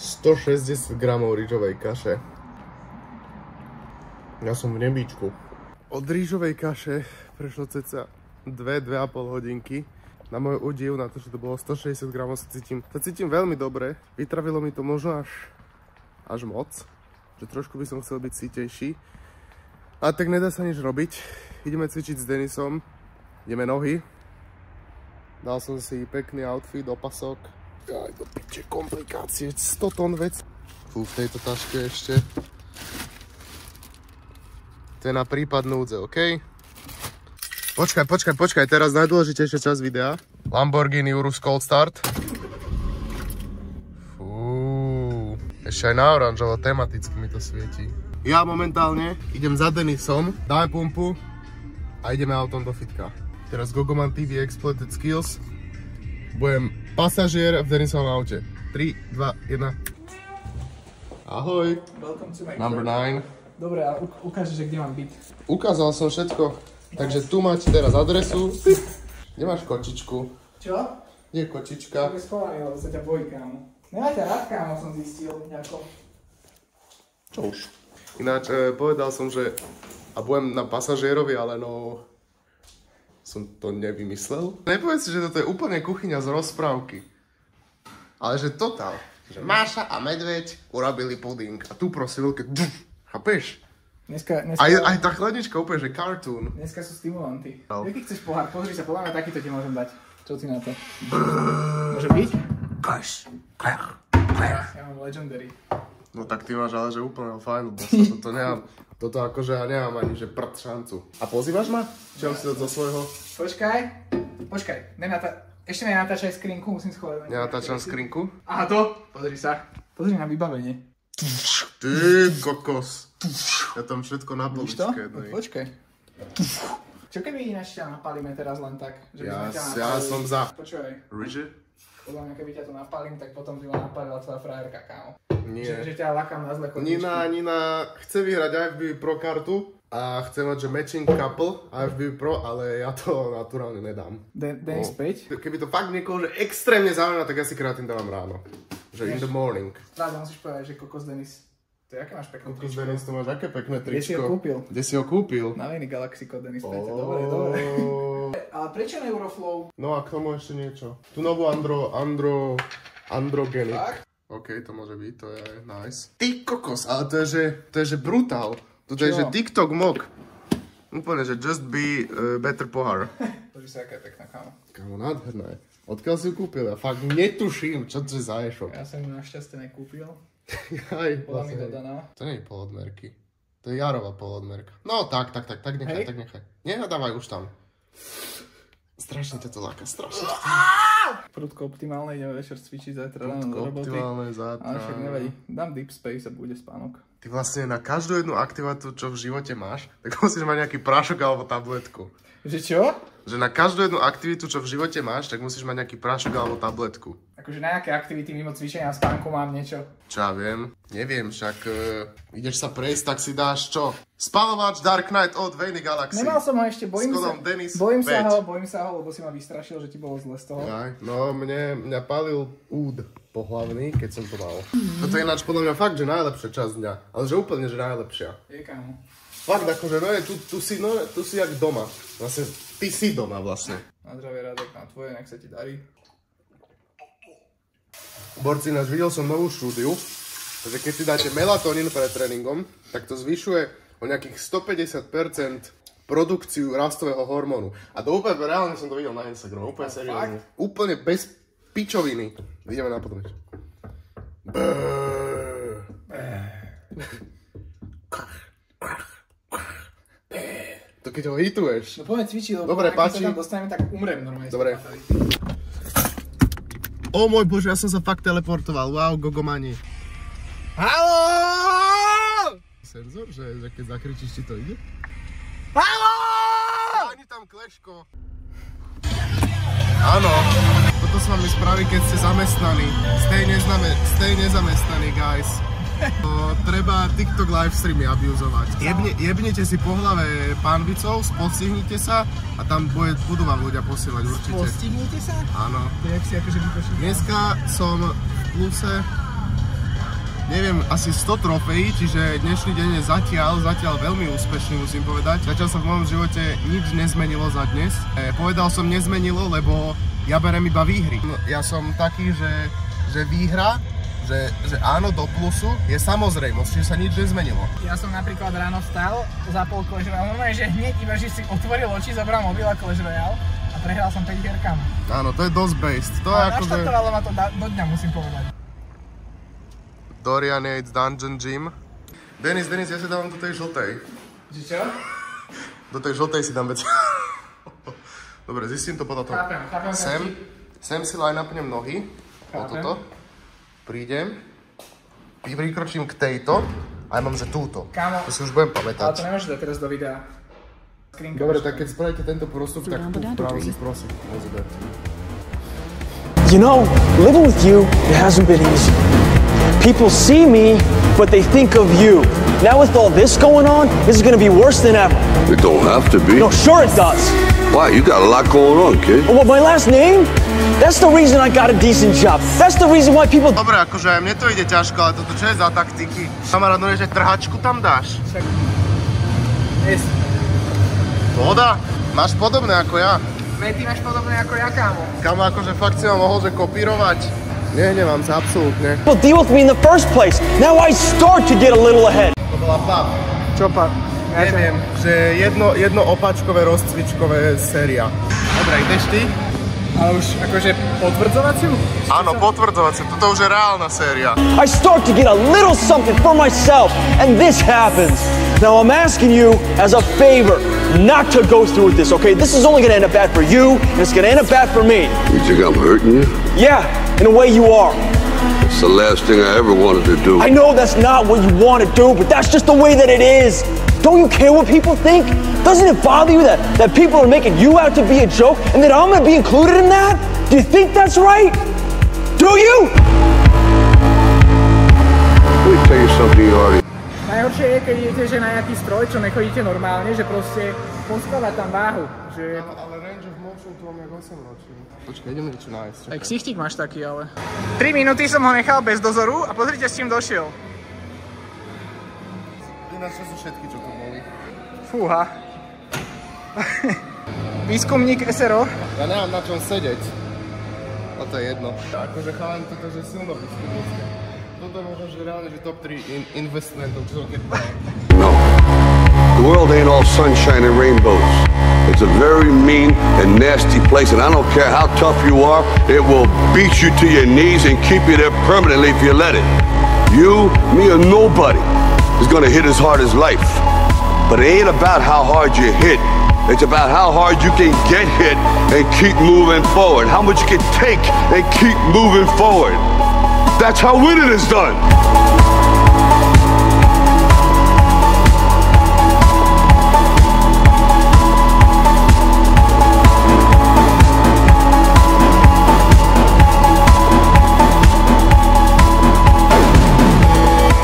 160 gramov rýžovej kaše. Ja som v nebíčku. Od rýžovej kaše prešlo ceca 2,5 hodinky. Na môj údiv, na to, že to bolo 160 gramov, sa cítim veľmi dobre. Vytravilo mi to možno až moc. Že trošku by som chcel byť sítejší. Ale tak nedá sa nič robiť. Ideme cvičiť s Denisom. Ideme nohy. Dal som si pekný outfit, opasok. Aj to piče komplikácie, 100 tón vec. Fú, v tejto taške ešte. To je na prípad núdze, OK? Počkaj, teraz najdôležitejšia časť videa. Lamborghini Urus Cold Start. Fú, ešte aj na oranžovo, tematicky mi to svieti. Ja momentálne idem za Denisom, dáme pumpu a ideme autom do fitka. Teraz Gogoman TV Exploited Skills. Budem pasažier v Denisovom aute. 3, 2, 1. Ahoj. Welcome to my Number 9. Dobre, a ukážeš, kde mám byť. Ukázal som všetko. Takže tu máte teraz adresu. Kde máš kočičku? Čo? Kde je kočička? To je schovaný, lebo sa ťa bojí, kámo. Nemáte rád, kámo, som zistil nejako. Čo už? Ináč povedal som, že a budem na pasažierovi, ale no... som to nevymyslel. Nepovedz si, že toto je úplne kuchyňa z rozprávky. Ale že totál. Že Máša a medveď urobili puding. A tu prosím veľké... Chápeš? Dneska... Aj tá chladnička úplne, že cartoon. Dneska sú stimulanty. No. Jaký chceš pohár? Pozri sa, podľa mňa takýto ti môžem dať. Čo ty na to? Môže byť? Ja mám legendary. No tak ty máš ale, že úplne fajn, bossa. Toto nemám. Toto akože ja nemám ani, že prd šancu. A pozývaš ma? Čo mám si dať zo svojho? Počkaj. Ešte nenatáčaj skrinku, musím schovať. Nenatáčam skrinku? Aha, to? Pozri sa. Pozri na vybavenie. Ty kokos. Ja tam všetko na poličke. No, počkaj. Čo keby ináč ťa napálime teraz len tak? Že Ja som za. Počúvaj. Ríže? Podľa mňa, keby ťa to napálím, tak potom by ma napálila tvoja frajerka, kámo. Nie. Že ťa lakám na zle chodničky. Nina chce vyhrať IFBB Pro kartu a chce mať, že matching couple IFBB Pro, ale ja to naturálne nedám. Denis späť? Keby to fakt niekoho, že extrémne zaujíma, tak asi krát tým dávam ráno. Že in the morning. Rád musíš povedať, že kokos Denis. To je aké máš pekné tričko? Kokos Denis, to máš aké pekné tričko. Kde si ho kúpil? Kde si ho kúpil? Na Vini Galaxy kód Denis 5. Dobre. Ale prečo Neuroflow? No a k tomu ešte niečo. Tu novú Androgenic. Tak? OK, to môže byť, to je nice. Ty kokos, ale to je že brutál. Toto je že TikTok mok. Úplne, že just be better pohár. Pozri sa, aká je pekná, kámo. Kámo, nádherné. Odkiaľ si ju kúpil? Ja fakt netuším, čo to je za e-shop. Ja som ju našťastie nekúpil. Bola mi dodaná. To nie je polodmerky. To je Jarova polodmerka. No tak nechaj. Nenadávaj už tam. Strašne ťa to láka, strašne. Prudko optimálne, ideme večer cvičiť zajtra ráno do roboty. Optimálne zajtra. Ale však nevadí, dám deep space a bude spánok. Ty vlastne na každú jednu aktivitu, čo v živote máš, tak musíš mať nejaký prášok alebo tabletku. Že čo? Že na každú jednu aktivitu, čo v živote máš, tak musíš mať nejaký prášok alebo tabletku. Akože na nejaké aktivity mimo cvičenia a spánku mám niečo? Čo ja viem? Neviem, však ideš sa prejsť, tak si dáš čo? Spalovač Dark Knight od Vini Galaxy. Nemal som ho ešte, bojím sa ho, lebo si ma vystrašil, že ti bolo zle z toho. No, mňa pálil úd pohlavný, keď som to mal. Toto je ináč podľa mňa fakt, že najlepšia časť dňa. Ale že úplne, že najlepšia. Je, kámo. Fakt, akože, tu si jak doma. Vlastne, ty si doma vlastne. Na zdravie, Radek, na tvoje, nech sa ti darí. Borci, náš videl som novú štúdiu, že keď si dáte melatonín pred tréningom, tak to zvyšuje o nejakých 150% produkciu rastového hormónu. A to úplne, reálne som to videl na Instagramu, úplne seriózne. Úplne bez pičoviny. Ideme na potom. To keď ho hituješ. No poďme cvičiť, lebo dobre, keď sa tam dostaneme, tak umrem normálne. Dobre. O môj bože, ja som sa fakt teleportoval. Wow, Gogomani. Haló! Senzor, že keď zakričíš, ti to ide? Haló! Ani tam kleško. Áno. Toto s vami spraví, keď ste zamestnaní. Stay nezamestnaní, guys. Treba TikTok livestreamy abuzovať. Jebnite si po hlave pánvicov, spostihnite sa a tam budú vám ľudia posielať určite. Spostihnite sa? Áno. To je jak si akože vypočítam. Dneska som v pluse neviem, asi 100 trofejí, čiže dnešný deň je zatiaľ veľmi úspešný, musím povedať. Zatiaľ sa v mojom živote nič nezmenilo za dnes. Povedal som nezmenilo, lebo ja berem iba výhry. Ja som taký, že výhra, že áno do plusu je samozrejmosť, čiže sa nič nezmenilo. Ja som napríklad ráno vstal, zapol Clash Royale, normálne, že hneď iba, že si otvoril oči, zobral mobil a Clash Royale a prehral som 5 hier kam. Áno, to je dosť based. To je akože... naštartovalo ma to do dňa, musím povedať. Dorian Yates Dungeon Gym. Denis, ja si dávam do tej žltej. Či čo? Do tej žltej si dám veci. Dobre, zistím to podľa toho. Chápem. Sem si line-upnem nohy. O toto. Prídem. Prikročím k tejto. A ja mám, že túto. Kámo. To si už budem pamätať. Ale to nemôžeš dať teraz do videa. Dobre, tak keď spravíte tento prostup, tak tu vpravo si prosím. You know, living with you, it hasn't been easy. People see me, but they think of you. Now with all this going on, this is gonna be worse than ever. It don't have to be. No, sure it does. Why? You got a lot going on, kid. Well, my last name? That's the reason I got a decent job. That's the reason why people... Dobre, akože mne to ide ťažko, ale toto čo je za taktiky? Kamarát, no je, že trhačku tam dáš. Však... Yes. Pohoda? Máš podobné ako ja. Ty máš podobné ako ja, kámo. Kámo, akože fakt si ma mohol, že kopírovať. Nehnevám sa, absolútne. People deal with me in the first place. Now I start to get a little ahead. To bola pap. Čo pap? Neviem, že jedno opačkové rozcvičkové séria. Dobre, ideš ty? Ale už akože potvrdzovaciu? Áno, potvrdzovaciu, toto už je reálna séria. I start to get a little something for myself, and this happens. Now I'm asking you as a favor not to go through with this, okay? This is only gonna end up bad for you, and it's gonna end up bad for me. You think I'm hurting you? Yeah, in a way you are. It's the last thing I ever wanted to do. I know that's not what you want to do, but that's just the way that it is. Don't you care what people think? Doesn't it bother you that people are making you out to be a joke and that I'm gonna be included in that? Do you think that's right? Do you? Let me tell you something you already... Najhoršie je, keď idete že na nejaký stroj, čo nechodíte normálne, že proste poskladá tam váhu. Že... Ale range of motion tu mám jak 8-ročný. Počkaj, ideme niečo nájsť. Aj ksichtík máš taký, ale... 3 minúty som ho nechal bez dozoru a pozrite, s čím došiel. Ináč sú všetky, čo tu boli. Fúha. Výskumník SRO. Ja nemám na čom sedieť. A to je jedno. Akože chávam toto, že silno výskumnícke. Toto je možno, že reálne, že top 3 investmentov, čo som keď povedal. No. The world ain't all sunshine and rainbows. It's a very mean and nasty place, and I don't care how tough you are, it will beat you to your knees and keep you there permanently if you let it. You, me, or nobody is gonna hit as hard as life. But it ain't about how hard you hit. It's about how hard you can get hit and keep moving forward. How much you can take and keep moving forward. That's how winning is done.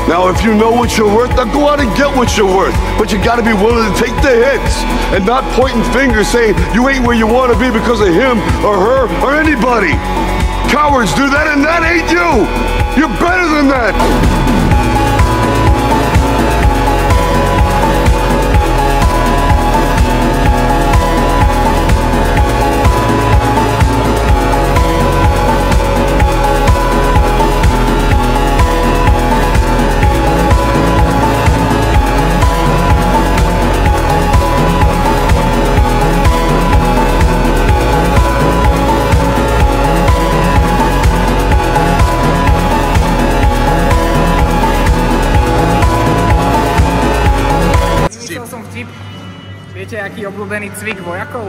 Now, if you know what you're worth, then go out and get what you're worth. But you gotta be willing to take the hits and not pointing fingers saying you ain't where you want to be because of him or her or anybody. Cowards do that, and that ain't you. You're better than that. Viete, aký obľúbený cvik vojakov?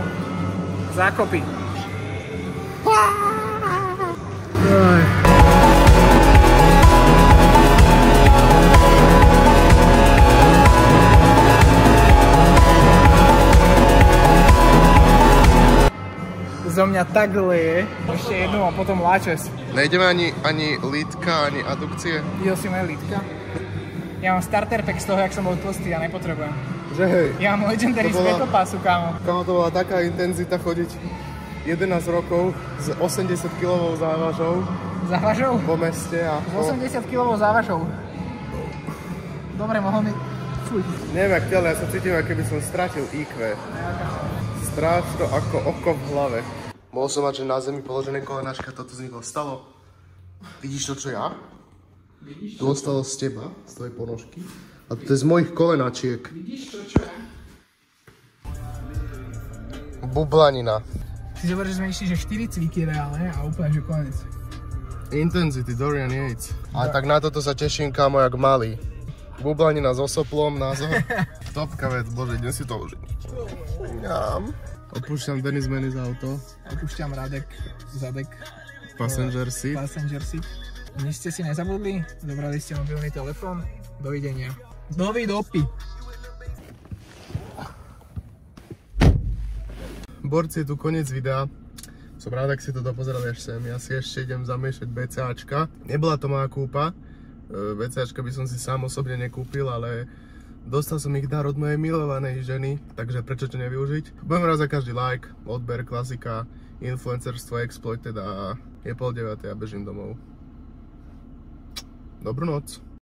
Zákopy. Zo mňa tak leje. Ešte jednu a potom láčes. Nejdeme ani lítka, ani adukcie. Videl si moje lítka? Ja mám starter pack z toho, jak som bol tlstý a nepotrebujem. Že hej. Ja mám legendary z Batopassu, kámo. Kámo, to bola taká intenzita chodiť 11 rokov s 80 kg závažou. Závažou? Po meste a... S 80 kg závažou. Dobre, mohol mi... Fuj. Neviem, jak ale ja sa cítim, ako keby som stratil IQ. Stráť to ako oko v hlave. Mohol som mať, že na zemi položené kolenáčka, toto z nich ostalo. Vidíš to, čo ja? To ostalo z teba, z tvojej ponožky. A to je z mojich kolenáčiek. Vidíš to, čo ja? Bublanina. Si zober, že sme išli, že 4 cviky reálne a úplne, že konec. Intensity, Dorian Yates. A tak na toto sa teším, kámo, jak malý. Bublanina s osoplom, názor. Topka vec, bože, idem si to užiť. Opúšťam Denizmeny z auto. Opúšťam Radek, zadek. Passenger seat. Passenger seat. Nič ste si nezabudli? Zobrali ste mobilný telefón? Dovidenia. Dovidopy. Borci, je tu koniec videa. Som rád, ak si to dopozerali až sem. Ja si ešte idem zamiešať BCAčka. Nebola to moja kúpa. BCAčka by som si sám osobne nekúpil, ale dostal som ich dar od mojej milovanej ženy, takže prečo to nevyužiť? Budem rád za každý like, odber, klasika, influencerstvo, exploited a je 8:30 a bežím domov. Dobrú noc.